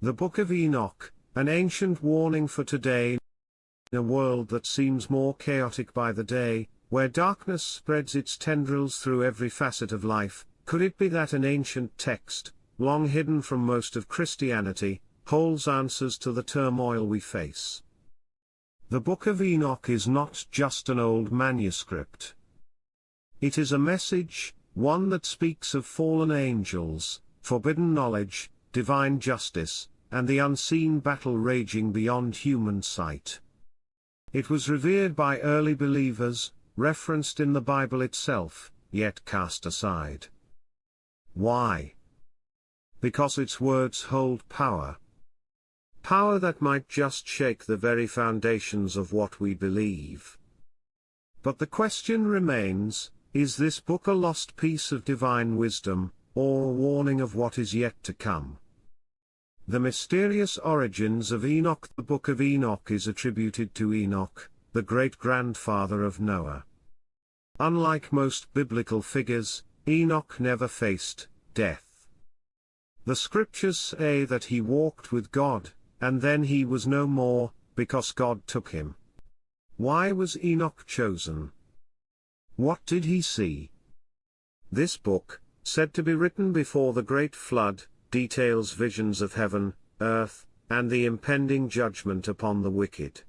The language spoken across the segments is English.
The Book of Enoch, an ancient warning for today. In a world that seems more chaotic by the day, where darkness spreads its tendrils through every facet of life, could it be that an ancient text, long hidden from most of Christianity, holds answers to the turmoil we face? The Book of Enoch is not just an old manuscript. It is a message, one that speaks of fallen angels, forbidden knowledge, divine justice, and the unseen battle raging beyond human sight. It was revered by early believers, referenced in the Bible itself, yet cast aside. Why? Because its words hold power. Power that might just shake the very foundations of what we believe. But the question remains, is this book a lost piece of divine wisdom, or a warning of what is yet to come? The mysterious origins of Enoch. The Book of Enoch is attributed to Enoch, the great-grandfather of Noah. Unlike most biblical figures, Enoch never faced death. The scriptures say that he walked with God, and then he was no more, because God took him. Why was Enoch chosen? What did he see? This book, said to be written before the Great Flood, details visions of heaven, earth, and the impending judgment upon the wicked.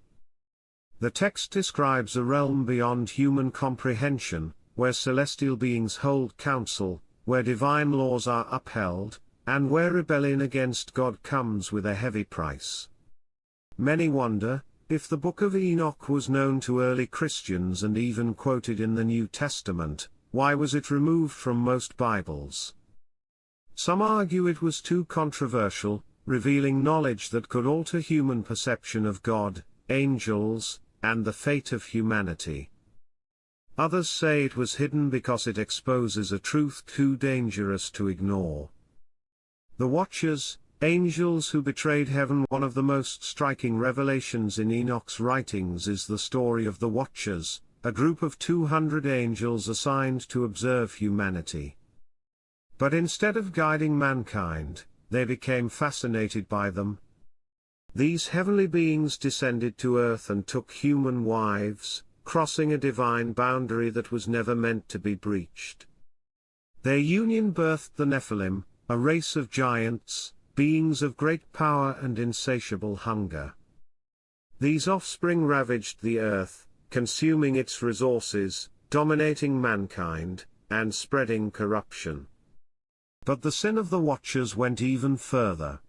The text describes a realm beyond human comprehension, where celestial beings hold council, where divine laws are upheld, and where rebellion against God comes with a heavy price. Many wonder, if the Book of Enoch was known to early Christians and even quoted in the New Testament, why was it removed from most Bibles? Some argue it was too controversial, revealing knowledge that could alter human perception of God, angels, and the fate of humanity. Others say it was hidden because it exposes a truth too dangerous to ignore. The Watchers, angels who betrayed heaven. One of the most striking revelations in Enoch's writings is the story of the Watchers, a group of 200 angels assigned to observe humanity. But instead of guiding mankind, they became fascinated by them. These heavenly beings descended to earth and took human wives, crossing a divine boundary that was never meant to be breached. Their union birthed the Nephilim, a race of giants, beings of great power and insatiable hunger. These offspring ravaged the earth, consuming its resources, dominating mankind, and spreading corruption. But the sin of the Watchers went even further.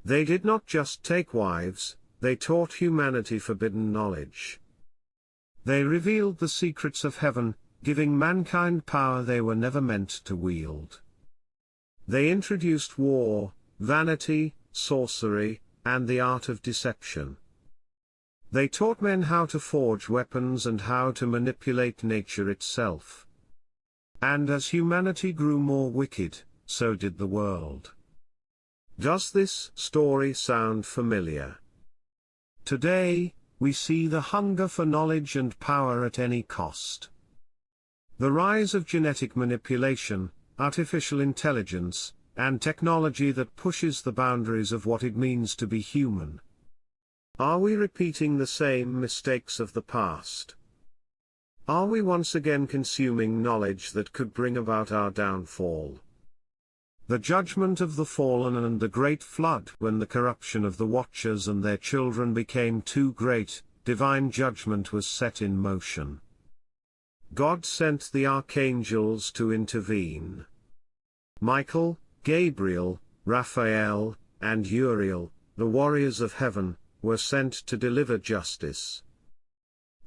They did not just take wives, they taught humanity forbidden knowledge. They revealed the secrets of heaven, giving mankind power they were never meant to wield. They introduced war, vanity, sorcery, and the art of deception. They taught men how to forge weapons and how to manipulate nature itself. And as humanity grew more wicked, so did the world. Does this story sound familiar? Today, we see the hunger for knowledge and power at any cost. The rise of genetic manipulation, artificial intelligence, and technology that pushes the boundaries of what it means to be human. Are we repeating the same mistakes of the past? Are we once again consuming knowledge that could bring about our downfall? The judgment of the fallen and the great flood. When the corruption of the Watchers and their children became too great, divine judgment was set in motion. God sent the archangels to intervene. Michael, Gabriel, Raphael, and Uriel, the warriors of heaven, were sent to deliver justice.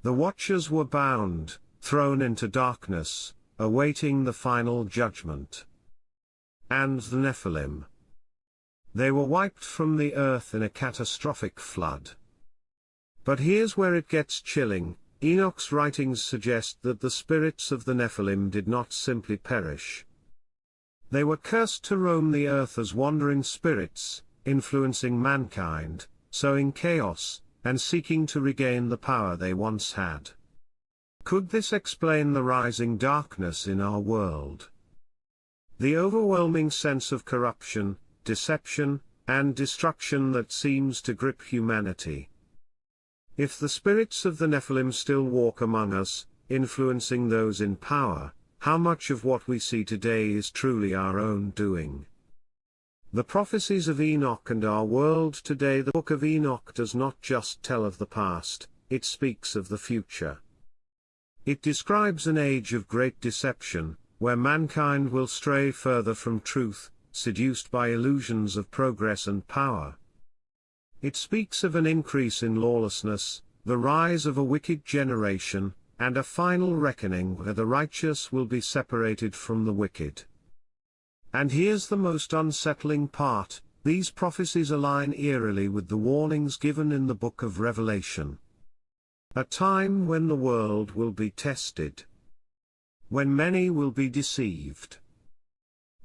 The Watchers were bound, thrown into darkness, awaiting the final judgment. And the Nephilim. They were wiped from the earth in a catastrophic flood. But here's where it gets chilling. Enoch's writings suggest that the spirits of the Nephilim did not simply perish. They were cursed to roam the earth as wandering spirits, influencing mankind, sowing chaos, and seeking to regain the power they once had. Could this explain the rising darkness in our world? The overwhelming sense of corruption, deception, and destruction that seems to grip humanity. If the spirits of the Nephilim still walk among us, influencing those in power, how much of what we see today is truly our own doing? The prophecies of Enoch and our world today. The Book of Enoch does not just tell of the past, it speaks of the future. It describes an age of great deception, where mankind will stray further from truth, seduced by illusions of progress and power. It speaks of an increase in lawlessness, the rise of a wicked generation, and a final reckoning where the righteous will be separated from the wicked. And here's the most unsettling part: these prophecies align eerily with the warnings given in the Book of Revelation. A time when the world will be tested. When many will be deceived.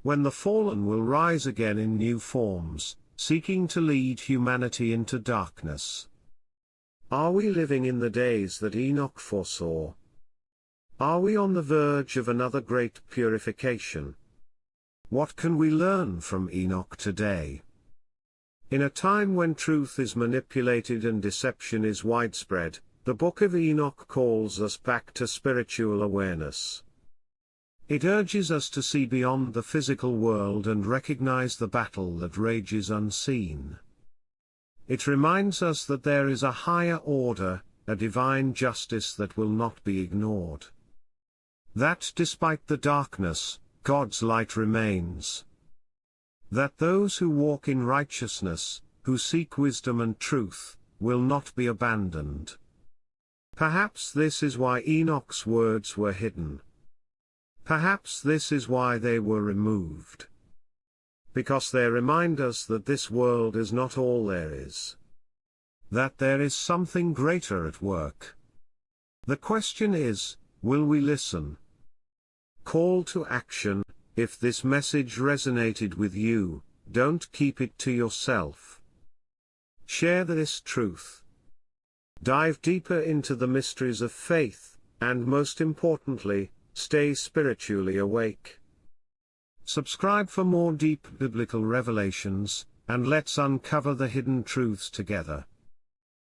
When the fallen will rise again in new forms, seeking to lead humanity into darkness. Are we living in the days that Enoch foresaw? Are we on the verge of another great purification? What can we learn from Enoch today? In a time when truth is manipulated and deception is widespread, the Book of Enoch calls us back to spiritual awareness. It urges us to see beyond the physical world and recognize the battle that rages unseen. It reminds us that there is a higher order, a divine justice that will not be ignored. That despite the darkness, God's light remains. That those who walk in righteousness, who seek wisdom and truth, will not be abandoned. Perhaps this is why Enoch's words were hidden. Perhaps this is why they were removed. Because they remind us that this world is not all there is. That there is something greater at work. The question is, will we listen? Call to action: if this message resonated with you, don't keep it to yourself. Share this truth. Dive deeper into the mysteries of faith, and most importantly, stay spiritually awake. Subscribe for more deep biblical revelations, and let's uncover the hidden truths together.